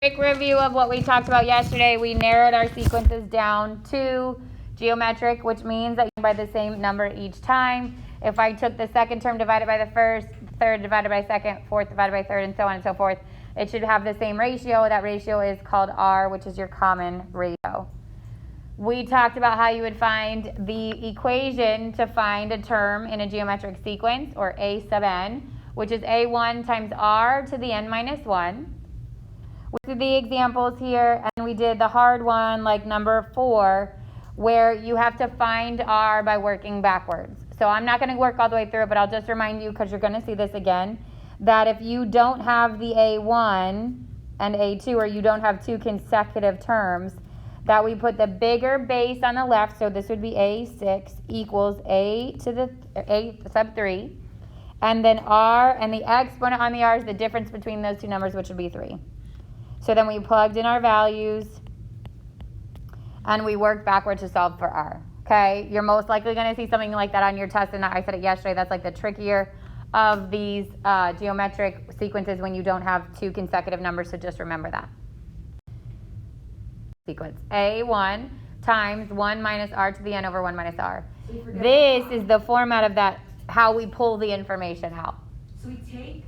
Quick review of what we talked about yesterday. We narrowed our sequences down to geometric, which means that you by the same number each time. If I took the second term divided by the first, third divided by second, fourth divided by third, and so on and so forth, it should have the same ratio. That ratio is called R, which is your common ratio. We talked about how you would find the equation to find a term in a geometric sequence, or A sub n, which is A1 times R to the n minus 1. We did the examples here, and we did the hard one, like number 4, where you have to find R by working backwards. So I'm not going to work all the way through it, but I'll just remind you, because you're going to see this again, that if you don't have the A1 and A2, or you don't have two consecutive terms, that we put the bigger base on the left, so this would be A6 equals A to the A sub 3, and then R, and the exponent on the R is the difference between those two numbers, which would be 3. So then we plugged in our values, and we worked backward to solve for R. Okay, you're most likely going to see something like that on your test, and I said it yesterday, that's like the trickier of these geometric sequences when you don't have two consecutive numbers, so just remember that. Sequence A1 times 1 minus R to the n over 1 minus R. This is the format of that, how we pull the information out. So we take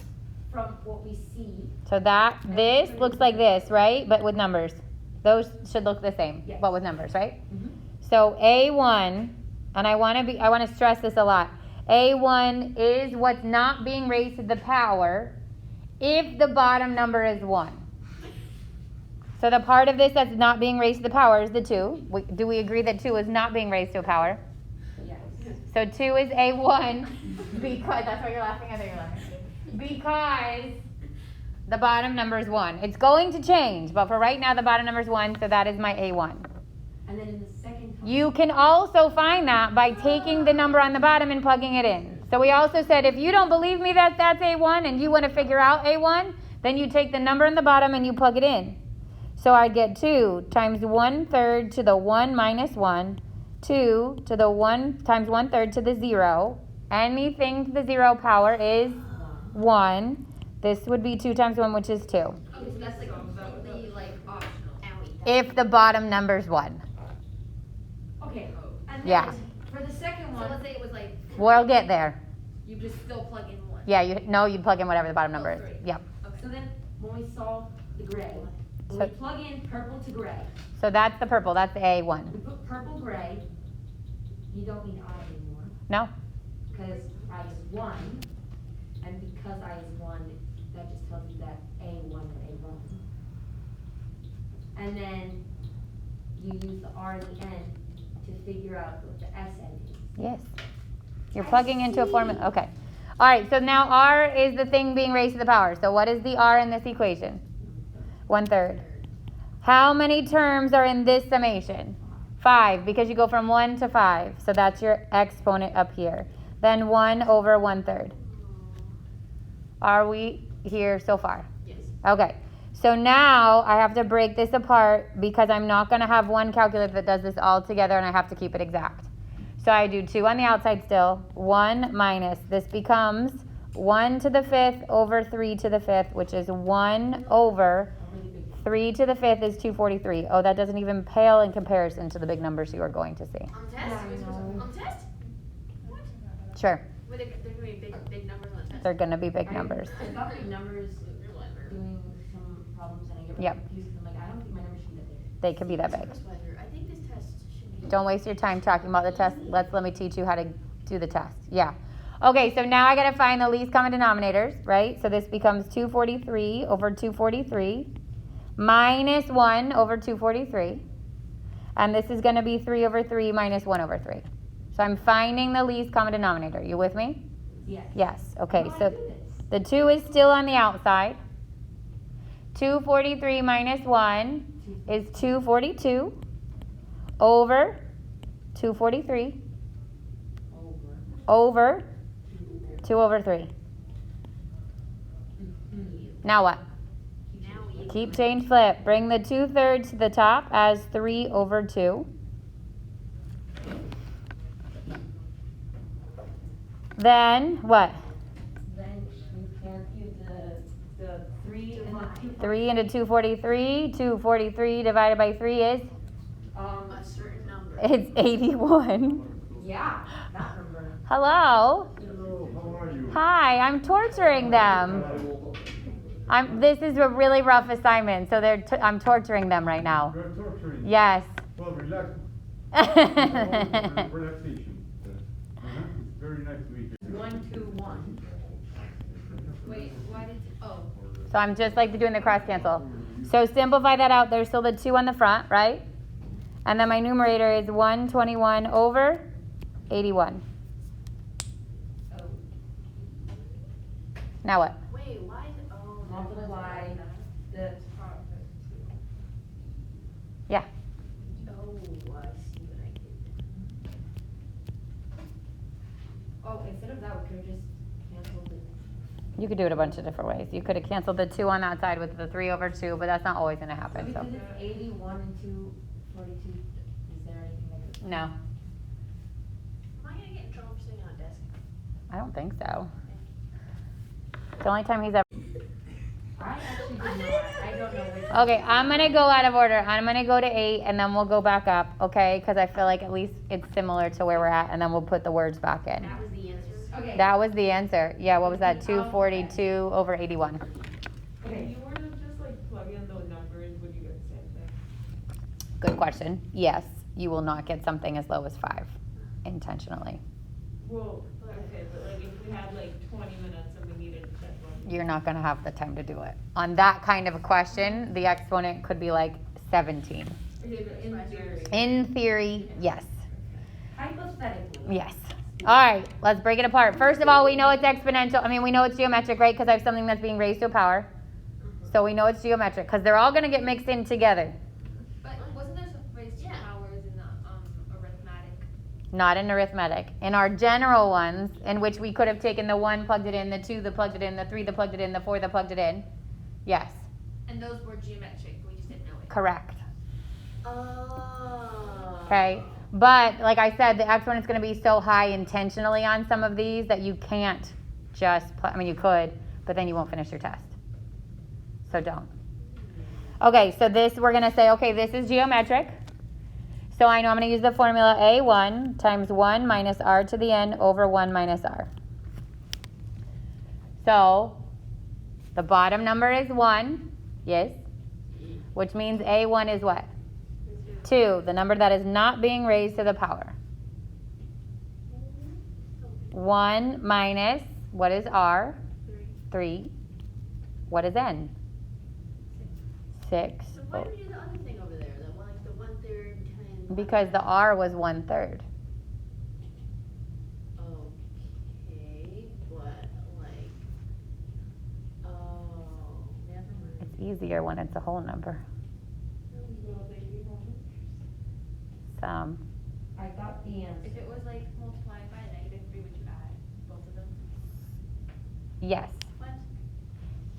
from what we see. So this looks like this, right? But with numbers. Those should look the same, yes, but with numbers, right? Mm-hmm. So A1, and I want to stress this a lot. A1 is what's not being raised to the power if the bottom number is 1. So the part of this that's not being raised to the power is the 2. Do we agree that 2 is not being raised to a power? Yes. So 2 is A1 because, that's why you're laughing, I think you're laughing. Because the bottom number is 1. It's going to change, but for right now the bottom number is 1, so that is my A1. And then in the second column, you can also find that by taking the number on the bottom and plugging it in. So we also said if you don't believe me that that's A1 and you want to figure out A1, then you take the number on the bottom and you plug it in. So I'd get 2 times 1/3 to the 1 minus 1, 2 to the 1 times 1/3 to the 0. Anything to the 0 power is 1. This would be 2 times 1, which is 2. Okay, so that's like completely like optional. If the bottom number is 1. okay. And then Yeah. for the second So one, let's say it was like We'll get there. you just still plug in 1. Yeah, you plug in whatever the bottom number is. 3. Yep. Okay. so then when we solve the gray, when So- we plug in purple to gray, So that's the purple. That's the A1. we put purple gray, you don't need I anymore, No? because I is 1, and because I is 1, that just tells you that A1 is A1. And then you use the R and the N to figure out what the SN is. Yes. You're plugging into a formula. Okay. All right, so now R is the thing being raised to the power. So what is the R in this equation? 1/3. How many terms are in this summation? 5, because you go from 1 to 5. So that's your exponent up here. Then 1 over 1/3. Are we here so far? Yes. Okay. So now I have to break this apart because I'm not going to have one calculator that does this all together and I have to keep it exact. So I do 2 on the outside still. 1 minus. This becomes 1 to the 5th over 3 to the 5th, which is 1 over 3 to the 5th is 243. Oh, that doesn't even pale in comparison to the big numbers you are going to see. On test? On test? What? Sure. Were there going to be big numbers on the test? They're going to be big numbers. I got big numbers doing some problems and I get Yep. confused. I'm like, I don't think my numbers should be that big. They could be that big. I think this test should be. Don't waste your time talking about the test. Let me teach you how to do the test. Yeah. Okay, so now I got to find the least common denominators, right? So this becomes 243 over 243 minus 1 over 243. And this is going to be 3 over 3 minus 1 over 3. So I'm finding the least common denominator. You with me? Yes. Yes. Okay, How do I so do this? the 2 is still on the outside. 243 minus 1 is 242 over 243 over 2 over 3. Now what? Now we Keep change flip. Bring the 2/3 to the top as 3 over 2. Then what? Then you can't use the 3 and the 2 3 into 243. 243 divided by 3 is? A certain number. It's 81. Yeah, that number. Hello? Hello, how are you? Hi, I'm torturing them. This is a really rough assignment, so I'm torturing them right now. You're torturing. Yes. Well, relax. Relaxation. It's very nice to meet you. 1, 2, 1. Wait, why did, oh. So I'm just like doing the cross cancel. So simplify that out. There's still the 2 on the front, right? And then my numerator is 121 over 81. Oh. Now what? Wait, why is it, oh. Multiply the. Yeah. Oh, I see what I did. Oh, instead of that, we could have just canceled it. You could do it a bunch of different ways. You could have canceled the 2 on that side with the 3 over 2, but that's not always going to So happen. So because it's 81 and 242, is there anything that could? no, Am I gonna get in trouble for sitting on a desk? I don't think so. It's the only time he's ever. I actually did not. I don't know which. Okay, I'm going to go out of order. I'm going to go to 8, and then we'll go back up, okay? Because I feel like at least it's similar to where we're at, and then we'll put the words back in. That was the answer. Okay. That was the answer. Yeah, what was that? 242 over 81. Okay. You were to just like plug in those numbers, would you get the same thing? Good question. Yes, you will not get something as low as 5 intentionally. Well, okay, but like if we had like 20 minutes and we needed to check one. You're not going to have the time to do it. On that kind of a question, the exponent could be like 17. Okay, but in theory. In theory, yes. Hypothetically. Yes. All right, let's break it apart. First of all, we know it's exponential. I mean, we know it's geometric, right? Because I have something that's being raised to a power. So we know it's geometric because they're all going to get mixed in together. But wasn't there some raised to powers in the arithmetic? Not in arithmetic. In our general ones, in which we could have taken the 1, plugged it in, the 2, that plugged it in, the 3, that plugged it in, the 4, that plugged it in. Yes, And those were geometric, we just didn't know it. correct. Oh. Okay, but like I said, the exponent's going to be so high intentionally on some of these that you can't just, I mean, you could, but then you won't finish your test. So don't. Okay, so this, we're going to say, okay, this is geometric. So I know I'm going to use the formula A1 times 1 minus r to the n over 1 minus r. So the bottom number is 1, yes, which means A1 is what? 2, the number that is not being raised to the power. 1 minus, what is r? 3. What is n? 6. So why did we do the other thing over there? The one, like the 1/3 times. Because the r was 1/3. Okay, but like, oh, never mind. It's easier when it's a whole number. Some. I got the answer. If it was like multiplied by -3, would you add both of them? Yes. What?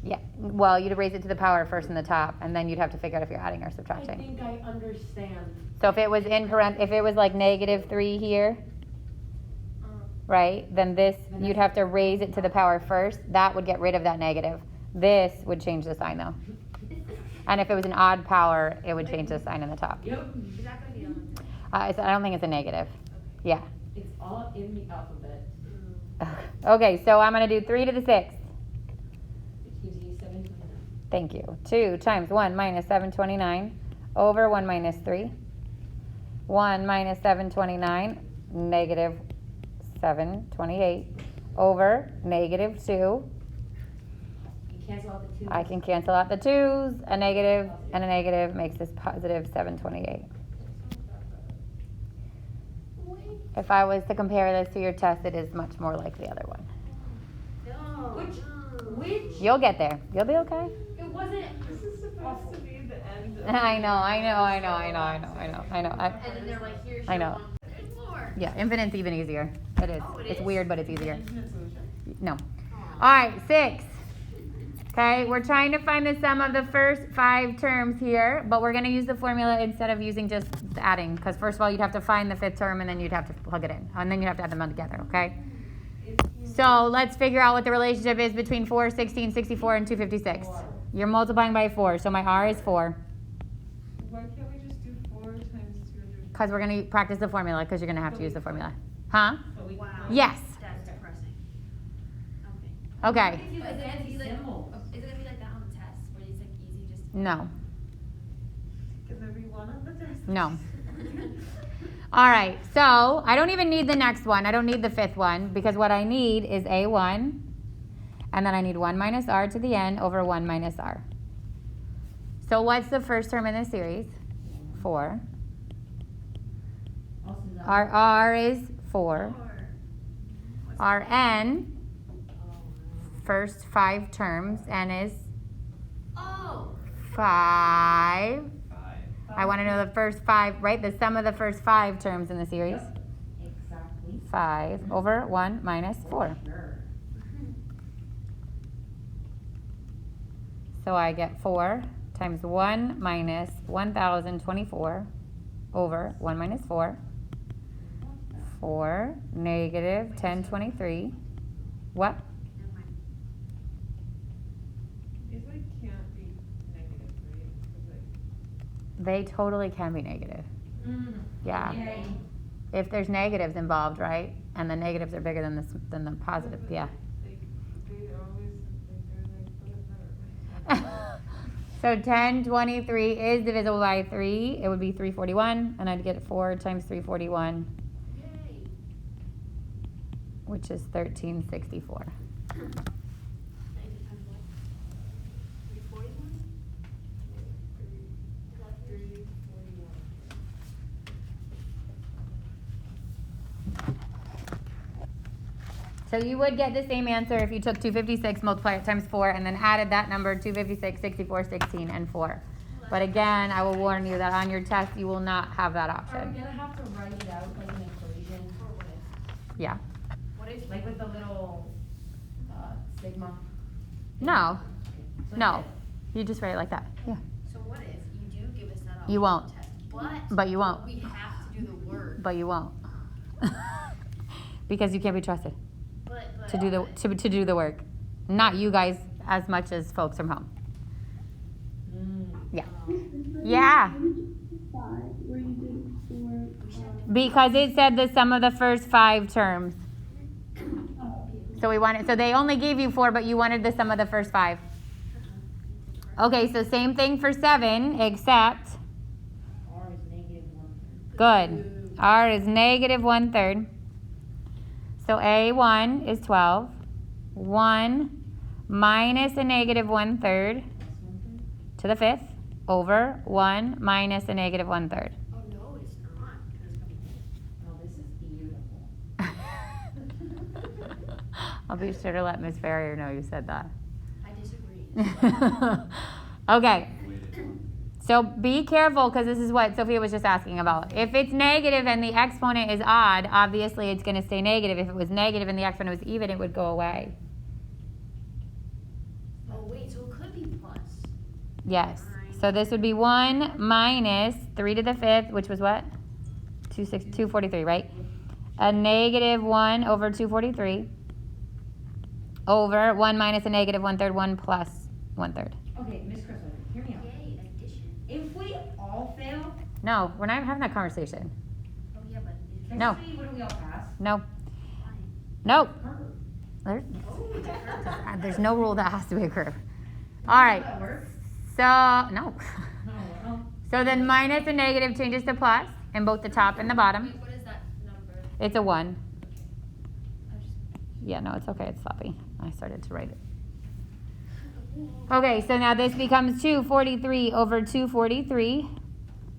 Yeah. Well, you'd raise it to the power first in the top, and then you'd have to figure out if you're adding or I subtracting. think I understand. So if it was in if it was like -3 here, right? Then this, you'd have to raise it to the power first. That would get rid of that negative. This would change the sign though. And if it was an odd power, it would change the sign in the top. Yep. Is that gonna be on? I don't think it's a negative. Yeah. It's all in the alphabet, Okay, so I'm going to do 3 to the 6th. which gives you 729. Thank you. 2 times 1 minus 729 over 1 minus 3. 1 minus 729, negative 728 over negative 2. You cancel out the 2. I can cancel out the 2's. A negative and a negative makes this positive 728. If I was to compare this to your test, it is much more like the other one. No. Which? You'll get there. You'll be okay. It wasn't. This is supposed to be the end of. I know. And then they're like, here's I your know. 1/3 more. Yeah, infinite's even easier. It is. Oh, it It's is? weird, but it's easier. Infinite solution? No. All right, 6. Okay, we're trying to find the sum of the first 5 terms here, but we're going to use the formula instead of using just adding, because first of all, you'd have to find the 5th term, and then you'd have to plug it in, and then you'd have to add them all together, okay? So let's figure out what the relationship is between 4, 16, 64, and 256. You're multiplying by 4, so my R is 4. Why can't we just do 4 times 200? Because we're going to practice the formula, because you're going to have to use the formula. Huh? But we Wow. Yes. That's depressing. Okay. Okay. Give you the fancy symbols. Is it gonna be like that on the test, where it's like easy, just? No. Can there be one on the test? No. All right, so I don't even need the next one. I don't need the 5th one, because what I need is A1, and then I need 1 minus R to the n over 1 minus R. So what's the first term in this series? 4. Also, the- Our R is 4. Our n, first 5 terms, n is Oh. 5. I want to know the first 5, right? The sum of the first 5 terms in the series. Exactly. 5 over 1 minus 4. Sure. So I get 4 times 1 minus 1,024 over 1 minus 4. 4, negative 1023. What? Never mind. These like can't be negative, right? 'Cause, like, They totally can be negative. Yeah. Yay. If there's negatives involved, right? And the negatives are bigger than the positive, but, yeah. Like, they always, like, they're like, never mind. So 1023 is divisible by 3. It would be 341, and I'd get 4 times 341, Yay. which is 1364. So you would get the same answer if you took 256, multiply it times 4, and then added that number, 256, 64, 16, and 4. But again, I will warn you that on your test, you will not have that Are we option. gonna have to write it out like an equation? Yeah. What if? Like with the little, sigma? No. Okay. So No. like You just write it like that. Yeah. So what if you do give us that option? You won't. on the test, But you won't. We have to do the work. But you won't. Because you can't be trusted But to do the work. Not you guys as much as folks from home. Yeah. Yeah. Where you did for, Because it said the sum of the first 5 terms. So they only gave you 4, but you wanted the sum of the first 5. Okay, so same thing for 7, except, R is negative 1/3. good. R is negative 1/3. So A1 is 12. 1 minus a negative 1/3 Plus 1/3. to the 5th over 1 minus a negative 1/3. Oh no, it's not. 'Cause it's gonna be- Oh, this is beautiful. I'll be sure to let Miss Ferrier know you said that. I disagree. Okay. So be careful, because this is what Sophia was just asking about. If it's negative and the exponent is odd, obviously it's going to stay negative. If it was negative and the exponent was even, it would go away. Oh wait, so it could be plus. Yes. So this would be 1 minus 3 to the 5th, which was what? 243, right? A negative 1 over 243 over 1 minus a negative 1/3, 1 plus 1/3. Okay, Miss Crystal, hear me out. Yay, addition. If we all fail, No, we're not having that conversation. Oh yeah, but. No. technically, what do we all pass? No. No. Curve. There- Oh, it's a curve. There's no rule that has to be a curve. All right. Does that work? So, no. Oh, well. So then minus and negative changes to plus in both the top and the bottom. Wait, what is that number? It's a 1. I was just- Yeah, no, it's okay. It's sloppy. I started to write it. Okay, so now this becomes 243 over 243.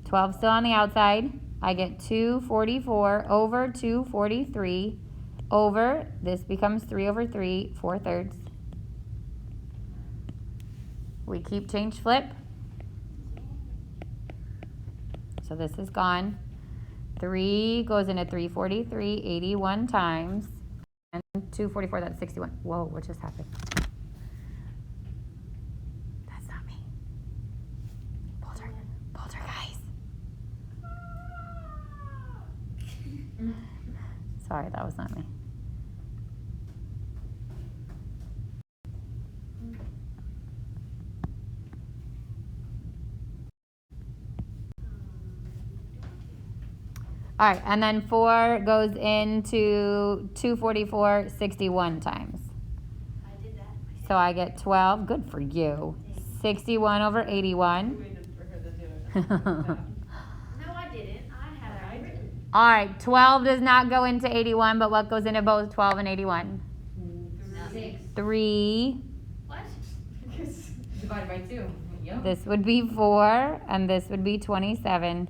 12 still on the outside. I get 244 over 243 over, this becomes 3 over 3, 4/3. We keep change flip. So this is gone. 3 goes into 343 81 times. And 244, that's 61. Whoa, what just happened? That's not me. Poltergeist. Sorry, that was not me. All right, and then 4 goes into 244 61 times. I did that. So I get 12. Good for you. 61 over 81. Waited for her to do it. No, I didn't. I had it already written. All right, 12 does not go into 81, but what goes into both 12 and 81? 6 3. What? divided by 2. Yep. This would be 4, and this would be 27.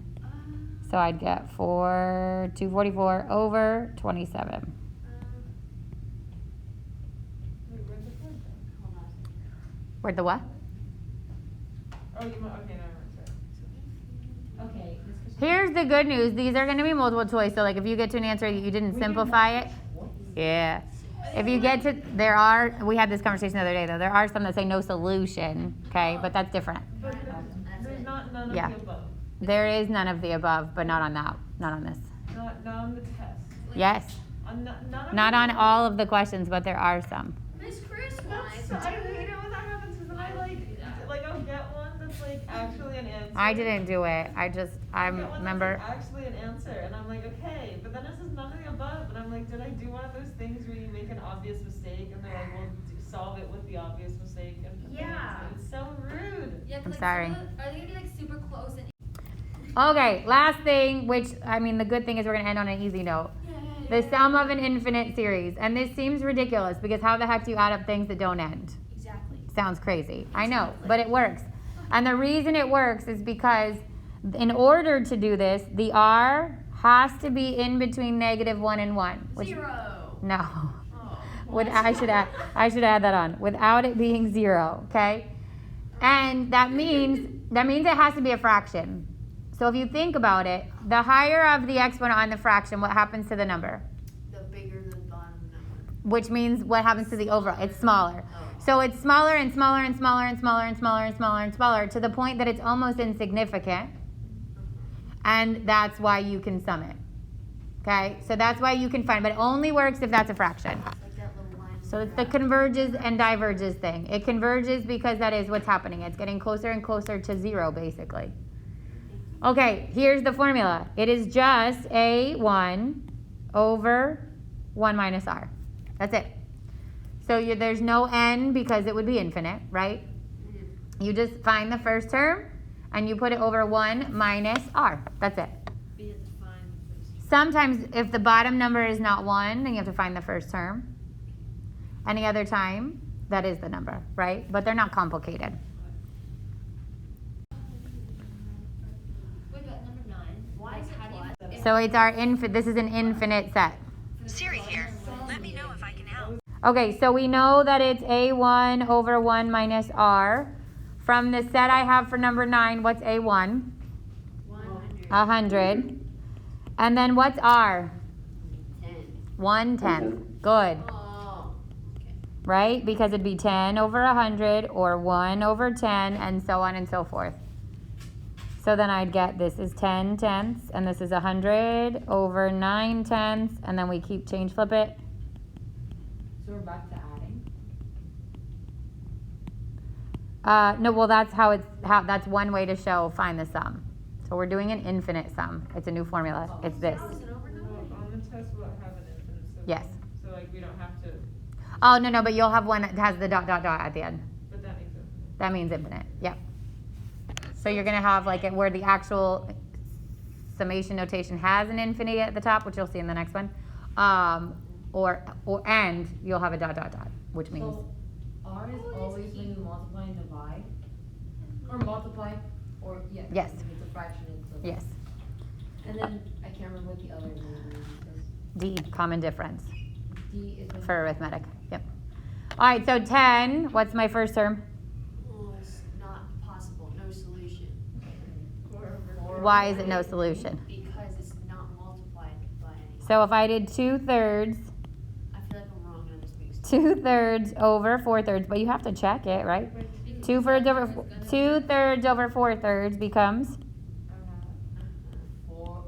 So I'd get 244 over 27. Wait, where'd the 4 go? Hold on. Where'd the what? Oh, you might, okay, never mind, sorry. Okay, this question. Here's the good news. These are going to be multiple choice. So like if you get to an answer you didn't simplify it. Yeah. If you get to, we had this conversation the other day though. There are some that say no solution. Okay, but that's different. But there's not none of Yeah. the above. There is none of the above, but not on that. Not on this. Not on the test. Yes. None of Not the on above. all of the questions, but there are some. Miss Chris That's, wants. I hate it when that happens because then I like I'll get one that's like actually an answer. I didn't do it. I I'll get one remember. that's like actually an answer, and I'm like, okay, but then it says none of the above, and I'm like, did I do one of those things where you make an obvious mistake and they're like, well, solve it with the obvious mistake and put the Yeah. answer. It's so rude. Yeah, 'cause, I'm like, sorry. some of the- are they gonna be like super close and? Okay, last thing, which I mean, the good thing is we're gonna end on an easy note. The sum of an infinite series, and this seems ridiculous because how the heck do you add up things that don't end? Exactly. Sounds crazy. I know, but it works. And the reason it works is because in order to do this, the r has to be in between -1 and 1. Which, 0. no. Oh. I should add that on. Without it being 0, okay? And that means it has to be a fraction. So if you think about it, the higher of the exponent on the fraction, what happens to the number? The bigger the bottom number. Which means what happens to the overall? It's smaller. Oh. So it's smaller and smaller and smaller and smaller and smaller and smaller and smaller to the point that it's almost insignificant. And that's why you can sum it. Okay? So that's why you can find, but it only works if that's a fraction. It's like that little line. So it's the converges and diverges thing. It converges because that is what's happening. It's getting closer and closer to 0, basically. Okay, here's the formula. It is just A1 over 1 minus R. That's it. So there's no n because it would be infinite, right? You just find the first term and you put it over 1 minus R. That's it. We have to find the first. Sometimes if the bottom number is not 1, then you have to find the first term. Any other time, that is the number, right? But they're not complicated. Wait, but number 9. Why is it how do you? what? So it's our this is an infinite set. Siri here. Let me know if I can help. Okay, so we know that it's A1 over 1 minus R. From the set I have for number 9, what's A1? 100. 100. And then what's R? 10. 1/10. Good. Oh. Okay. Right? Because it'd be 10 over 100 or 1 over 10 and so on and so forth. So then I'd get this is 10 tenths and this is 100 over 9 tenths and then we flip it. So we're back to adding. No, well that's that's one way to find the sum. So we're doing an infinite sum. It's a new formula. It's this. How is it over number? Well, on the test we'll have an infinite sum. Yes. So like we don't have to, Oh, no, but you'll have one that has the ... at the end. but that makes it. That means infinite. Yep. So you're going to have like it where the actual summation notation has an infinity at the top, which you'll see in the next one. And you'll have a ... which means So R is always when you multiply and divide? Or multiply, or, yeah. Yes. If it's a fraction, it's a. yes. And then, I can't remember what the other name is. D, common difference D is when. for arithmetic. Yep. All right, so 10, what's my first term? Oh, it's not possible. No solution. Why is it no solution? Because it's not multiplied by anything. So if I did 2/3, I feel like I'm wrong on this because 2/3 over 4/3, but you have to check it, right? 2/3 over 4/3 becomes 4,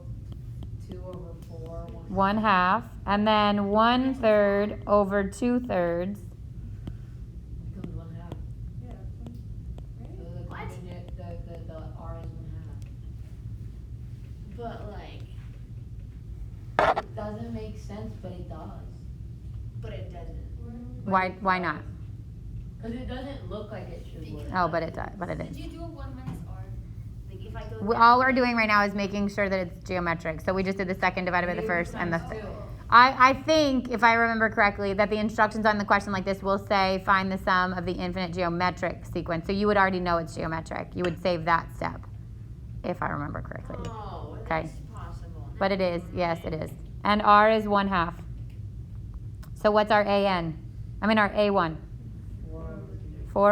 2 over 4, 1/2, and then 1/3 over 2/3. becomes 1/2. Yeah. So the What? the R is 1/2. but like make sense, but it does. But it doesn't. Why not? Cause it doesn't look like it should work. Oh, but it does, but it Did is. you do a 1 minus R? Like if I go. All we're doing right now is making sure that it's geometric. So we just did the second divided by the first and the Times two. I think, if I remember correctly, that the instructions on the question like this will say, find the sum of the infinite geometric sequence. So you would already know it's geometric. You would save that step, if I remember correctly. Oh, Okay. that's possible. But it is, yes, it is. And R is 1/2. So what's our AN? I mean our A1. 4/3. You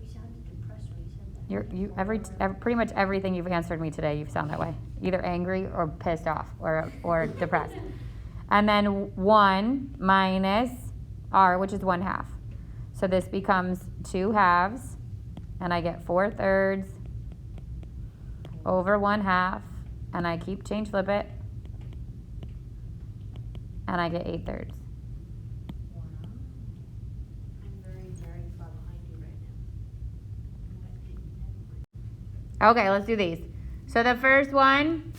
sounded depressed when you said that. Every pretty much everything you've answered me today, you sound that way. Either angry or pissed off or depressed. And then 1 minus R, which is 1/2. So this becomes 2/2, and I get 4/3 over 1/2, and I change flip it, and I get 8/3. Wow. I'm very, very far behind you right now. Okay, let's do these. So the first one,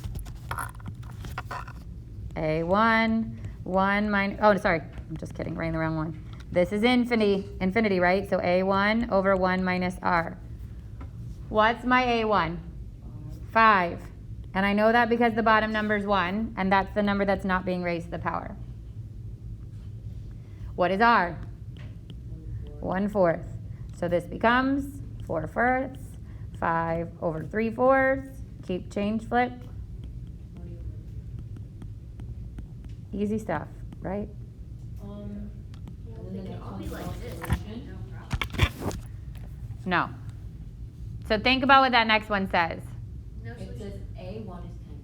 A1, 1 minus, oh, sorry, I'm just kidding, writing the wrong one. This is infinity, right? So A1 over 1 minus R. What's my A1? 5. And I know that because the bottom number is 1, and that's the number that's not being raised to the power. What is R? 1/4. So this becomes 4/4, 5 over 3/4. Change flip. Easy stuff, right? And then the next I'll be one's like called this. solution. No problem. No. So think about what that next one says. No It solution. says A1 is 10.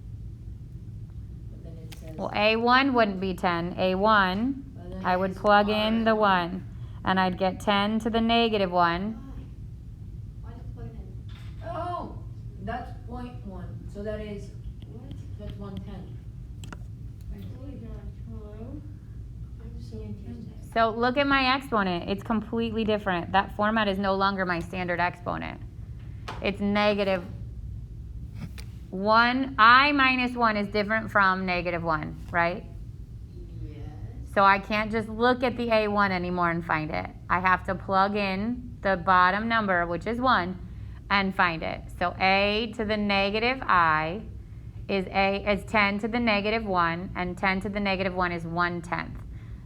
But then it says. Well, A1 wouldn't be 10. A1, but then I it would says plug R in is the 1. 1, and I'd get 10 to the negative 1. Why did you plug it in? Oh, that's 0.1. So that is, what? That's 1/10. I'm so confused. So look at my exponent. It's completely different. That format is no longer my standard exponent. It's negative 1. I minus 1 is different from negative 1, right? Yes. So I can't just look at the A1 anymore and find it. I have to plug in the bottom number, which is 1, and find it. So A to the negative I is 10 to the negative 1, and 10 to the negative 1 is 1/10.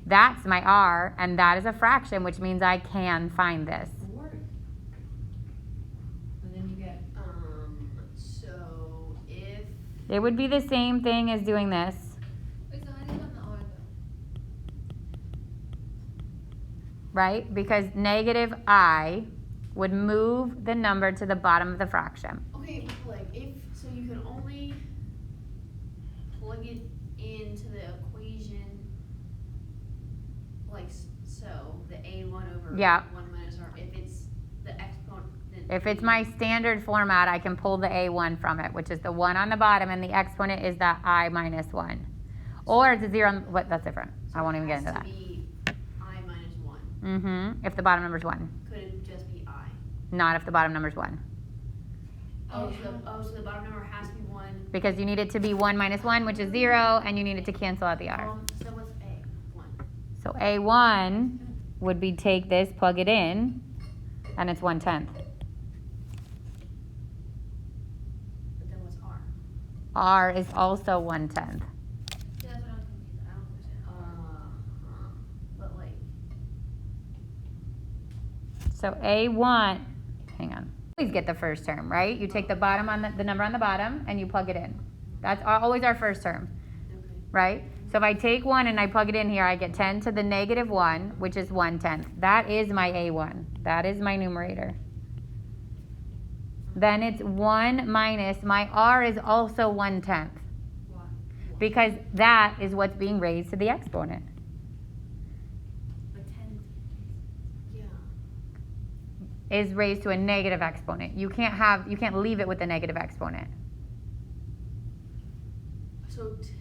That's my R, and that is a fraction, which means I can find this. Work. And then you get. So if It would be the same thing as doing this, Wait, so how do you find the R though? right? Because negative I would move the number to the bottom of the fraction. okay, like if so, you can only plug it into the equation. Like so, the A1 over Yeah. 1 minus R. If it's the exponent. If it's my standard format, I can pull the A1 from it, which is the 1 on the bottom, and the exponent is that I minus 1. Or it's a 0 on, what, that's different. I won't even get into that. It has to be I minus 1. If the bottom number's 1. Could it just be I? Not if the bottom number's 1. So the bottom number has to be 1. Because you need it to be 1 minus 1, which is 0, and you need it to cancel out the R. So what's A? 1. So A1 would be take this, plug it in, and it's 1/10. But then what's R? R is also 1/10. See, that's what I'm confused. I don't understand. But like, So A1, hang on. Always get the first term, right? You take the bottom on the number on the bottom, and you plug it in. That's always our first term, okay. right? So if I take 1 and I plug it in here, I get 10 to the negative 1, which is 1/10. That is my A1. That is my numerator. Then it's 1 minus, my R is also 1/10. Why? Because that is what's being raised to the exponent. But 10 Yeah. Is raised to a negative exponent. You can't leave it with a negative exponent. So technically,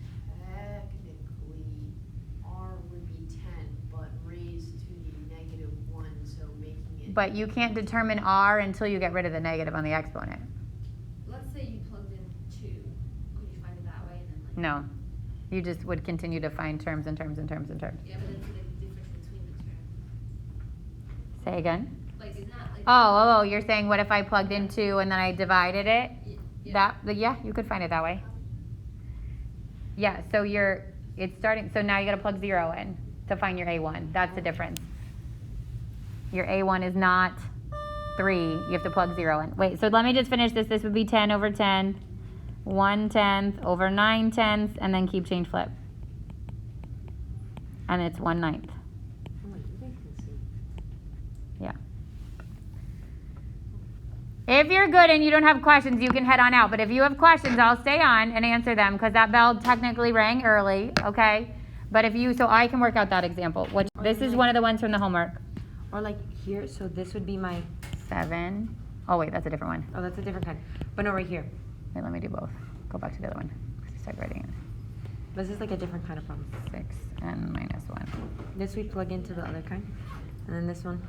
R would be 10, but raised to the negative 1, so making it. But you can't determine R until you get rid of the negative on the exponent. Let's say you plugged in 2. Could you find it that way and then like? No. You just would continue to find terms and terms and terms and terms. Yeah, but it's like the difference between the terms. Say again? Like, it's not like. Oh, you're saying what if I plugged in 2 and then I divided it? Yeah. Yeah, you could find it that way. Yeah, so it's starting, so now you gotta plug 0 in to find your A1. That's the difference. Your A1 is not 3, you have to plug 0 in. Wait, so let me just finish this. This would be 10 over 10, 1/10 over 9/10, and then keep change flip. And it's 1/9. Yeah. If you're good and you don't have questions, you can head on out. But if you have questions, I'll stay on and answer them because that bell technically rang early, okay? But so I can work out that example. This is one of the ones from the homework. Or like here, so this would be my, 7. Oh, wait, that's a different one. oh, that's a different kind. But no, right here. Wait, let me do both. Go back to the other one. Start writing it. This is like a different kind of problem. 6 and minus 1. This we plug into the other kind. And then this one.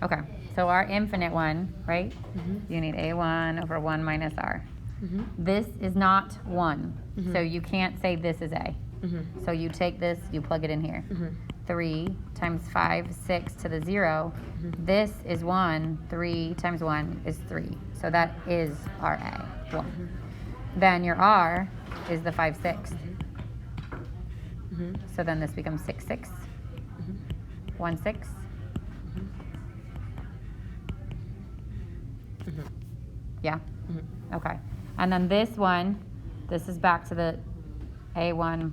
Okay, so our infinite one, right? Mm-hmm. You need A1 over 1 minus R. Mm-hmm. This is not 1, Mhm. so you can't say this is A. Mm-hmm. So you take this, you plug it in here. Mm-hmm. 3 times 5, 6 to the 0. Mhm. This is 1. 3 times 1 is 3. So that is our A, 1. Then your R is the 5 6. Mm-hmm. So then this becomes 6 6. Mm-hmm. 1 6. Mm-hmm. Yeah? Mm-hmm. Okay. And then this one, this is back to the A1,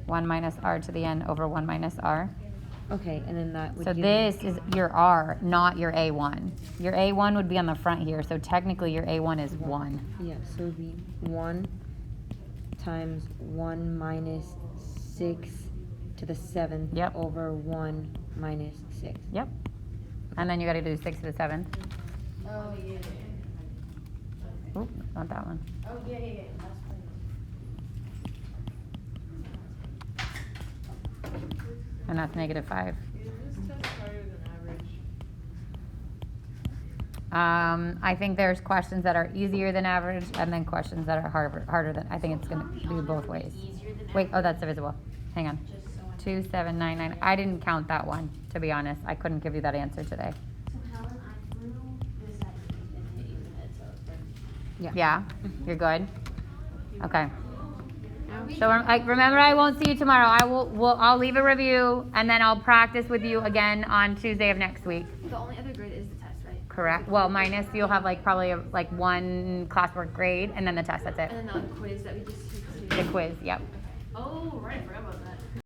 1 minus R to the N over 1 minus R. Okay, and then that would So give this me, is your R, not your A1. Your A1 would be on the front here, so technically your A1 is 1. yeah, so it would be 1 times 1 minus 6 to the 7th Yep. over 1 minus 6. Yep. And then you gotta do 6 to the 7th. Oh, yeah. Oop, not that one. Oh, yeah. And that's negative 5. Is this test harder than average? I think there's questions that are easier than average and then questions that are harder than, I think it's gonna be both ways. Wait, oh, that's divisible. Hang on. 2, 7, 9, 9. I didn't count that one, to be honest. I couldn't give you that answer today. So Helen, I threw this at you and hit you in the head, so it's like. Yeah? You're good? Okay. So remember, I won't see you tomorrow. I'll leave a review and then I'll practice with you again on Tuesday of next week. The only other grade is the test, right? Correct. Well, minus you'll have probably one classwork grade and then the test. That's it. And then the quiz that we just took. The quiz. Yep. Oh, right, I forgot about that.